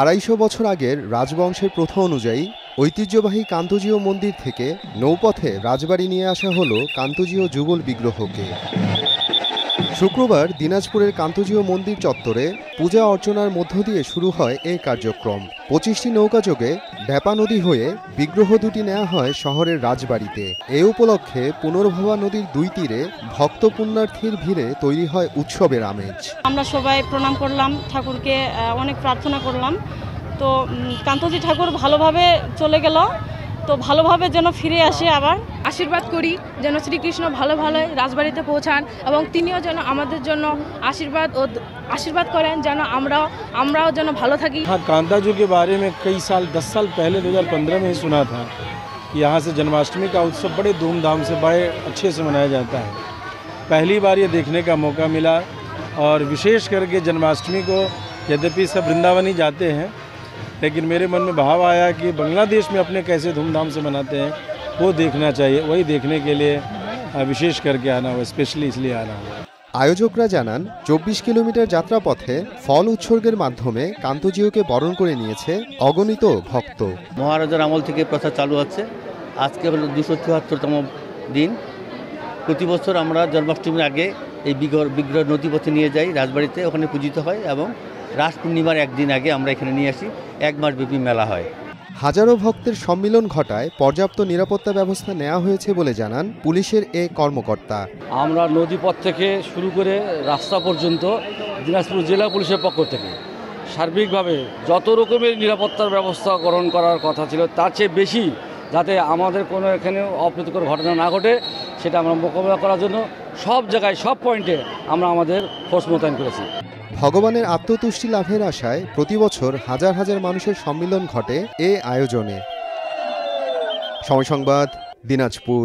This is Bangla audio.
250 বছর আগের রাজবংশের প্রথা অনুযায়ী ঐতিহ্যবাহী কান্তজিউ মন্দির থেকে নৌপথে রাজবাড়ি নিয়ে আসা হলো কান্তজিউ যুগল বিগ্রহকে। শুক্রবার দিনাজপুরের কান্তজিউ মন্দির চত্বরে পূজা অর্চনার মধ্য দিয়ে শুরু হয় এই কার্যক্রম। 25টি নৌকাযোগে ঢেপা নদী হয়ে বিগ্রহ দুটি নেওয়া হয় শহরের রাজবাড়িতে। এ উপলক্ষে পুনর্ভবা নদীর দুই তীরে ভক্ত পুণ্যার্থীর ভিড়ে তৈরি হয় উৎসবের আমেজ। আমরা সবাই প্রণাম করলাম, ঠাকুরকে অনেক প্রার্থনা করলাম। তো কান্তজি ঠাকুর ভালোভাবে চলে গেল, তো ভালোভাবে যেন ফিরে আসে। আবার আশীর্বাদ করি যেন শ্রীকৃষ্ণ ভালো ভালো রাজবাড়িতে পৌঁছান এবং তিনিও যেন আমাদের জন্য आशीर्वाद करें যেন আমরাও যেন ভালো থাকি। हाँ, कांताजू के बारे में कई साल 10 साल पहले 2015 में ही सुना था कि यहाँ से जन्माष्टमी का उत्सव बड़े धूमधाम से बड़े अच्छे से मनाया जाता है। पहली बार ये देखने का मौका मिला और विशेष करके जन्माष्टमी को यद्यपि सब वृंदावन ही जाते हैं, लेकिन मेरे मन में भाव आया कि बांग्लादेश में अपने कैसे धूमधाम से मनाते हैं वो देखना चाहिए। वही देखने के लिए विशेष करके आना हुआ, स्पेशली इसलिए आना हुआ। আয়োজকরা জানান 24 কিলোমিটার যাত্রাপথে ফল উৎসর্গের মাধ্যমে কান্তজিউকে বরণ করে নিয়েছে অগণিত ভক্ত। মহারাজার আমল থেকে প্রথা চালু আছে। আজকে হলো 274তম দিন। প্রতি বছর আমরা জন্মাষ্টমীর আগে এই বিগ্রহ নদীপথে নিয়ে যাই রাজবাড়িতে, ওখানে পূজিত হয় এবং রাস পূর্ণিমার একদিন আগে আমরা এখানে নিয়ে আসি। এক মাসব্যাপী মেলা হয়। হাজারো ভক্তের সম্মিলন ঘটায় পর্যাপ্ত নিরাপত্তা ব্যবস্থা নেওয়া হয়েছে বলে জানান পুলিশের এ কর্মকর্তা। আমরা নদীপথ থেকে শুরু করে রাস্তা পর্যন্ত দিনাজপুর জেলা পুলিশের পক্ষ থেকে সার্বিকভাবে যত রকমের নিরাপত্তার ব্যবস্থা গ্রহণ করার কথা ছিল তার চেয়ে বেশি, যাতে আমাদের কোনো এখানে অপ্রীতিকর ঘটনা না ঘটে সেটা আমরা মোকাবিলা করার জন্য সব জায়গায় সব পয়েন্টে আমরা আমাদের ফোর্স মোতায়েন করেছি। ভগবানের আত্মতুষ্টি লাভের আশায় প্রতি বছর হাজার হাজার মানুষের সম্মিলন ঘটে এ আয়োজনে। সময় সংবাদ, দিনাজপুর।